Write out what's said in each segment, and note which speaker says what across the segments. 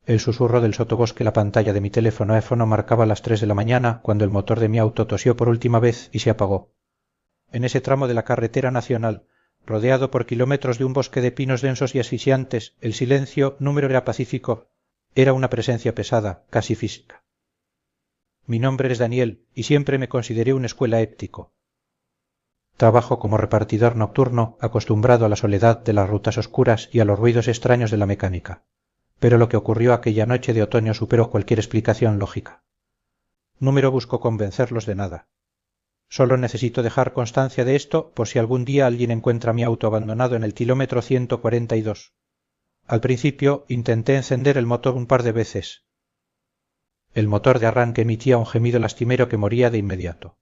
Speaker 1: El susurro del sotobosque, la pantalla de mi teléfono marcaba las 3 de la mañana cuando el motor de mi auto tosió por última vez y se apagó. En ese tramo de la carretera nacional, rodeado por kilómetros de un bosque de pinos densos y asfixiantes, el silencio, número era pacífico, era una presencia pesada, casi física. Mi nombre es Daniel y siempre me consideré un escuela éptico. Trabajo como repartidor nocturno, acostumbrado a la soledad de las rutas oscuras y a los ruidos extraños de la mecánica. Pero lo que ocurrió aquella noche de otoño superó cualquier explicación lógica. Número buscó convencerlos de nada. Solo necesito dejar constancia de esto por si algún día alguien encuentra mi auto abandonado en el kilómetro 142. Al principio intenté encender el motor un par de veces. El motor de arranque emitía un gemido lastimero que moría de inmediato.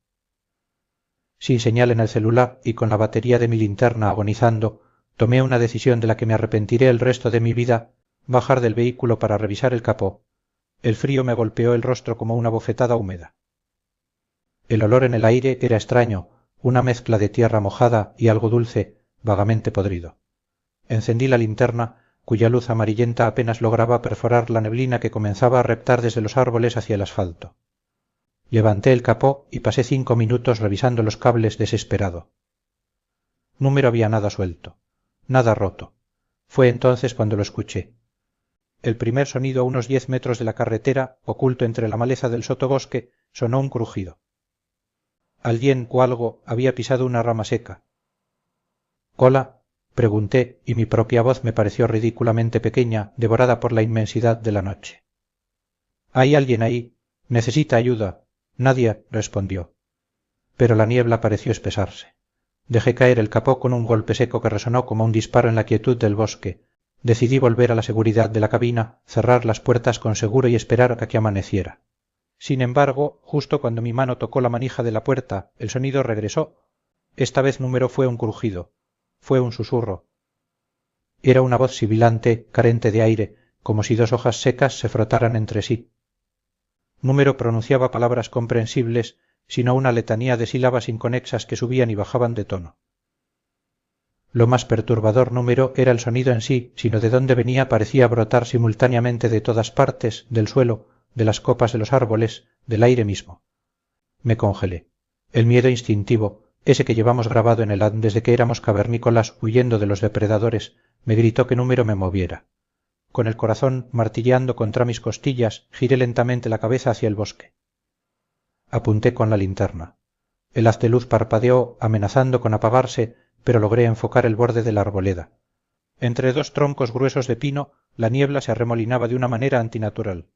Speaker 1: Sin señal en el celular y con la batería de mi linterna agonizando, tomé una decisión de la que me arrepentiré el resto de mi vida: bajar del vehículo para revisar el capó. El frío me golpeó el rostro como una bofetada húmeda. El olor en el aire era extraño, una mezcla de tierra mojada y algo dulce, vagamente podrido. Encendí la linterna, cuya luz amarillenta apenas lograba perforar la neblina que comenzaba a reptar desde los árboles hacia el asfalto. Levanté el capó y pasé 5 minutos revisando los cables desesperado. No había nada suelto, nada roto. Fue entonces cuando lo escuché. El primer sonido a unos 10 metros de la carretera, oculto entre la maleza del sotobosque, sonó un crujido. Alguien o algo había pisado una rama seca. «¿Cola?», pregunté, y mi propia voz me pareció ridículamente pequeña, devorada por la inmensidad de la noche. «¿Hay alguien ahí? Necesita ayuda». «Nadie», respondió. Pero la niebla pareció espesarse. Dejé caer el capó con un golpe seco que resonó como un disparo en la quietud del bosque. Decidí volver a la seguridad de la cabina, cerrar las puertas con seguro y esperar a que amaneciera. Sin embargo, justo cuando mi mano tocó la manija de la puerta, el sonido regresó. Esta vez número fue un crujido. Fue un susurro. Era una voz sibilante, carente de aire, como si 2 hojas secas se frotaran entre sí. Número pronunciaba palabras comprensibles, sino una letanía de sílabas inconexas que subían y bajaban de tono. Lo más perturbador, número, era el sonido en sí, sino de dónde venía parecía brotar simultáneamente de todas partes, del suelo, de las copas de los árboles, del aire mismo. Me congelé. El miedo instintivo, ese que llevamos grabado en el ADN desde que éramos cavernícolas huyendo de los depredadores, me gritó que número me moviera. Con el corazón martilleando contra mis costillas, giré lentamente la cabeza hacia el bosque. Apunté con la linterna. El haz de luz parpadeó, amenazando con apagarse, pero logré enfocar el borde de la arboleda. Entre 2 troncos gruesos de pino, la niebla se arremolinaba de una manera antinatural.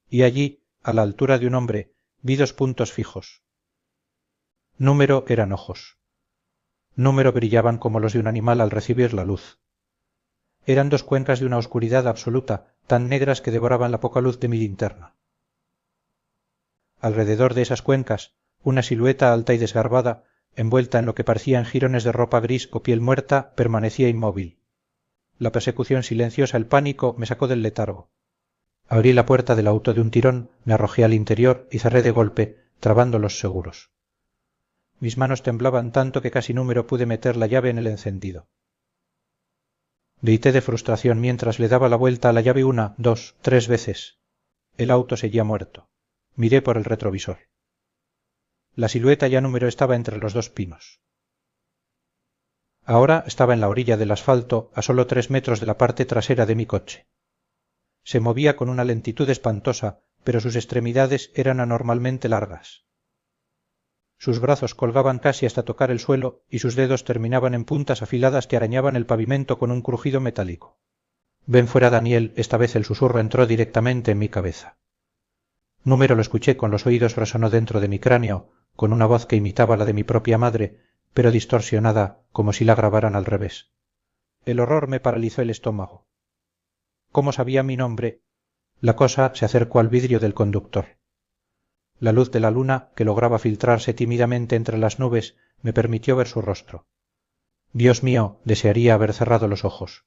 Speaker 1: Y allí, a la altura de un hombre, vi 2 puntos fijos. Número eran ojos. Número brillaban como los de un animal al recibir la luz. Eran 2 cuencas de una oscuridad absoluta, tan negras que devoraban la poca luz de mi linterna. Alrededor de esas cuencas, una silueta alta y desgarbada, envuelta en lo que parecían jirones de ropa gris o piel muerta, permanecía inmóvil. La persecución silenciosa, el pánico, me sacó del letargo. Abrí la puerta del auto de un tirón, me arrojé al interior y cerré de golpe, trabando los seguros. Mis manos temblaban tanto que casi número pude meter la llave en el encendido. Grité de frustración mientras le daba la vuelta a la llave 1, 2, 3 veces. El auto seguía muerto. Miré por el retrovisor. La silueta ya número estaba entre los 2 pinos. Ahora estaba en la orilla del asfalto, a solo 3 metros de la parte trasera de mi coche. Se movía con una lentitud espantosa, pero sus extremidades eran anormalmente largas. Sus brazos colgaban casi hasta tocar el suelo y sus dedos terminaban en puntas afiladas que arañaban el pavimento con un crujido metálico. «Ven fuera, Daniel», esta vez el susurro entró directamente en mi cabeza. Número lo escuché con los oídos, resonó dentro de mi cráneo, con una voz que imitaba la de mi propia madre, pero distorsionada, como si la grabaran al revés. El horror me paralizó el estómago. ¿Cómo sabía mi nombre? La cosa se acercó al vidrio del conductor. La luz de la luna, que lograba filtrarse tímidamente entre las nubes, me permitió ver su rostro. Dios mío, desearía haber cerrado los ojos.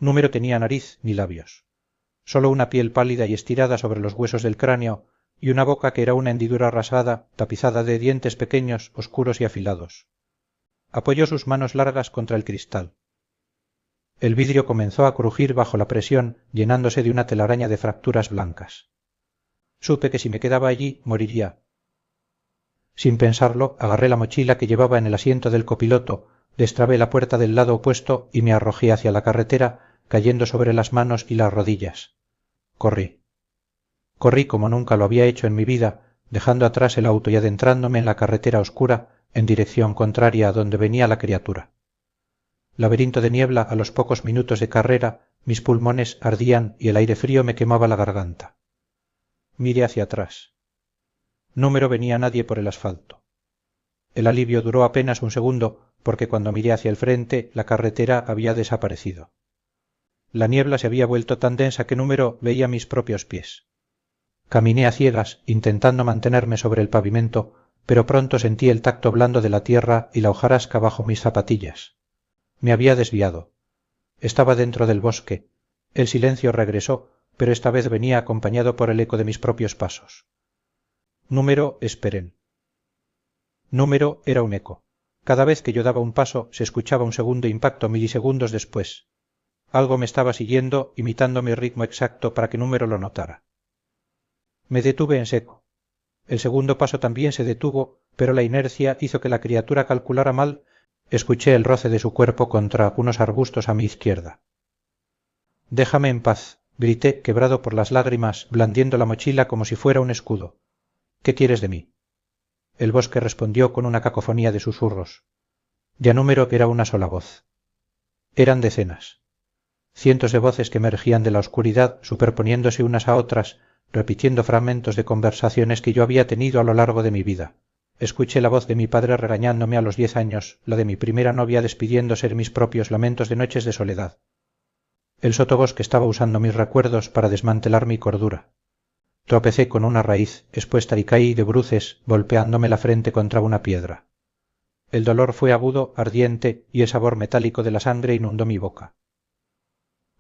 Speaker 1: Número tenía nariz ni labios. Solo una piel pálida y estirada sobre los huesos del cráneo y una boca que era una hendidura rasada, tapizada de dientes pequeños, oscuros y afilados. Apoyó sus manos largas contra el cristal. El vidrio comenzó a crujir bajo la presión, llenándose de una telaraña de fracturas blancas. Supe que si me quedaba allí, moriría. Sin pensarlo, agarré la mochila que llevaba en el asiento del copiloto, destrabé la puerta del lado opuesto y me arrojé hacia la carretera, cayendo sobre las manos y las rodillas. Corrí. Corrí como nunca lo había hecho en mi vida, dejando atrás el auto y adentrándome en la carretera oscura, en dirección contraria a donde venía la criatura. Laberinto de niebla, a los pocos minutos de carrera, mis pulmones ardían y el aire frío me quemaba la garganta. Miré hacia atrás. No venía nadie por el asfalto. El alivio duró apenas un segundo, porque cuando miré hacia el frente, la carretera había desaparecido. La niebla se había vuelto tan densa que veía mis propios pies. Caminé a ciegas, intentando mantenerme sobre el pavimento, pero pronto sentí el tacto blando de la tierra y la hojarasca bajo mis zapatillas. Me había desviado. Estaba dentro del bosque. El silencio regresó, pero esta vez venía acompañado por el eco de mis propios pasos. Esperen. Era un eco. Cada vez que yo daba un paso se escuchaba un segundo impacto milisegundos después. Algo me estaba siguiendo, imitando mi ritmo exacto para que lo notara. Me detuve en seco. El segundo paso también se detuvo, pero la inercia hizo que la criatura calculara mal. Escuché el roce de su cuerpo contra unos arbustos a mi izquierda. «Déjame en paz», grité, quebrado por las lágrimas, blandiendo la mochila como si fuera un escudo. «¿Qué quieres de mí?» El bosque respondió con una cacofonía de susurros. Ya era una sola voz. Eran decenas. Cientos de voces que emergían de la oscuridad, superponiéndose unas a otras, repitiendo fragmentos de conversaciones que yo había tenido a lo largo de mi vida. Escuché la voz de mi padre regañándome a los 10 años, la de mi primera novia despidiéndose de mis propios lamentos de noches de soledad. El sotobosque estaba usando mis recuerdos para desmantelar mi cordura. Tropecé con una raíz expuesta y caí de bruces, golpeándome la frente contra una piedra. El dolor fue agudo, ardiente, y el sabor metálico de la sangre inundó mi boca.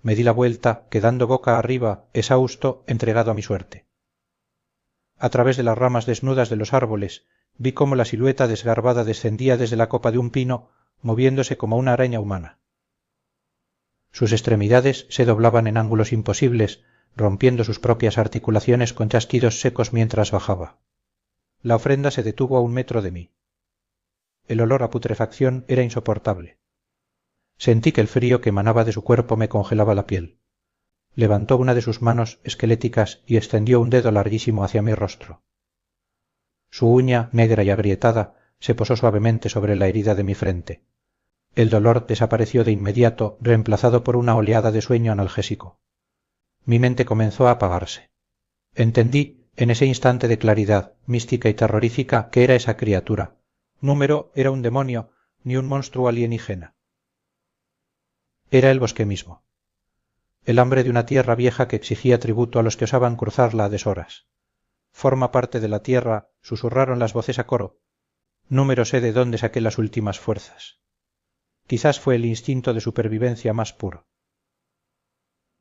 Speaker 1: Me di la vuelta, quedando boca arriba, exhausto, entregado a mi suerte. A través de las ramas desnudas de los árboles, vi cómo la silueta desgarbada descendía desde la copa de un pino, moviéndose como una araña humana. Sus extremidades se doblaban en ángulos imposibles, rompiendo sus propias articulaciones con chasquidos secos mientras bajaba. La ofrenda se detuvo a 1 metro de mí. El olor a putrefacción era insoportable. Sentí que el frío que emanaba de su cuerpo me congelaba la piel. Levantó una de sus manos esqueléticas y extendió un dedo larguísimo hacia mi rostro. Su uña, negra y agrietada, se posó suavemente sobre la herida de mi frente. El dolor desapareció de inmediato, reemplazado por una oleada de sueño analgésico. Mi mente comenzó a apagarse. Entendí, en ese instante de claridad, mística y terrorífica, que era esa criatura. Era un demonio, ni un monstruo alienígena. Era el bosque mismo. El hambre de una tierra vieja que exigía tributo a los que osaban cruzarla a deshoras. Forma parte de la tierra, susurraron las voces a coro. Sé de dónde saqué las últimas fuerzas. Quizás fue el instinto de supervivencia más puro.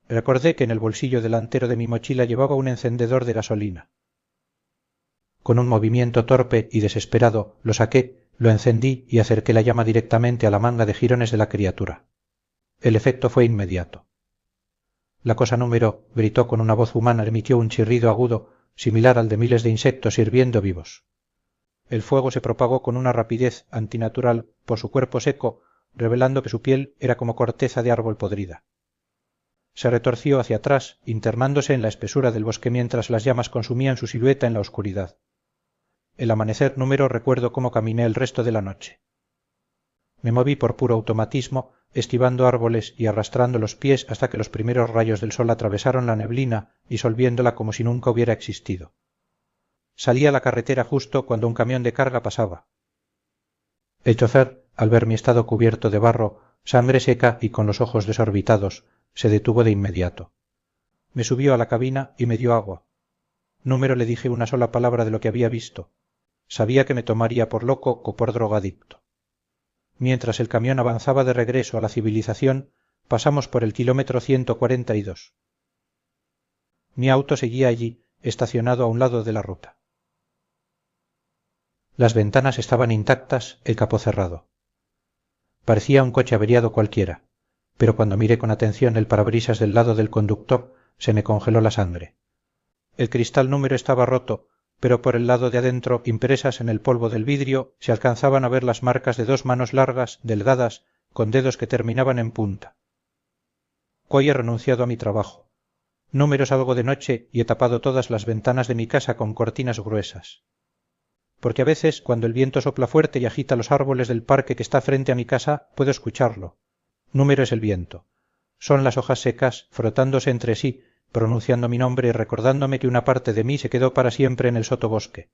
Speaker 1: Recordé que en el bolsillo delantero de mi mochila llevaba un encendedor de gasolina. Con un movimiento torpe y desesperado lo saqué, lo encendí y acerqué la llama directamente a la manga de jirones de la criatura. El efecto fue inmediato. La cosa gritó con una voz humana, emitió un chirrido agudo, similar al de miles de insectos hirviendo vivos. El fuego se propagó con una rapidez antinatural por su cuerpo seco, revelando que su piel era como corteza de árbol podrida. Se retorció hacia atrás, internándose en la espesura del bosque mientras las llamas consumían su silueta en la oscuridad. El amanecer recuerdo cómo caminé el resto de la noche. Me moví por puro automatismo, esquivando árboles y arrastrando los pies hasta que los primeros rayos del sol atravesaron la neblina, disolviéndola como si nunca hubiera existido. Salí a la carretera justo cuando un camión de carga pasaba. El chofer, al ver mi estado cubierto de barro, sangre seca y con los ojos desorbitados, se detuvo de inmediato. Me subió a la cabina y me dio agua. Le dije una sola palabra de lo que había visto. Sabía que me tomaría por loco o por drogadicto. Mientras el camión avanzaba de regreso a la civilización, pasamos por el kilómetro 142. Mi auto seguía allí, estacionado a un lado de la ruta. Las ventanas estaban intactas, el capó cerrado. Parecía un coche averiado cualquiera. pero cuando miré con atención el parabrisas del lado del conductor se me congeló la sangre. El cristal número estaba roto, pero por el lado de adentro, impresas en el polvo del vidrio, se alcanzaban a ver las marcas de dos manos largas, delgadas, con dedos que terminaban en punta. Hoy he renunciado a mi trabajo. Número salgo de noche y he tapado todas las ventanas de mi casa con cortinas gruesas. Porque a veces, cuando el viento sopla fuerte y agita los árboles del parque que está frente a mi casa, puedo escucharlo. Número es el viento. Son las hojas secas, frotándose entre sí, pronunciando mi nombre y recordándome que una parte de mí se quedó para siempre en el sotobosque.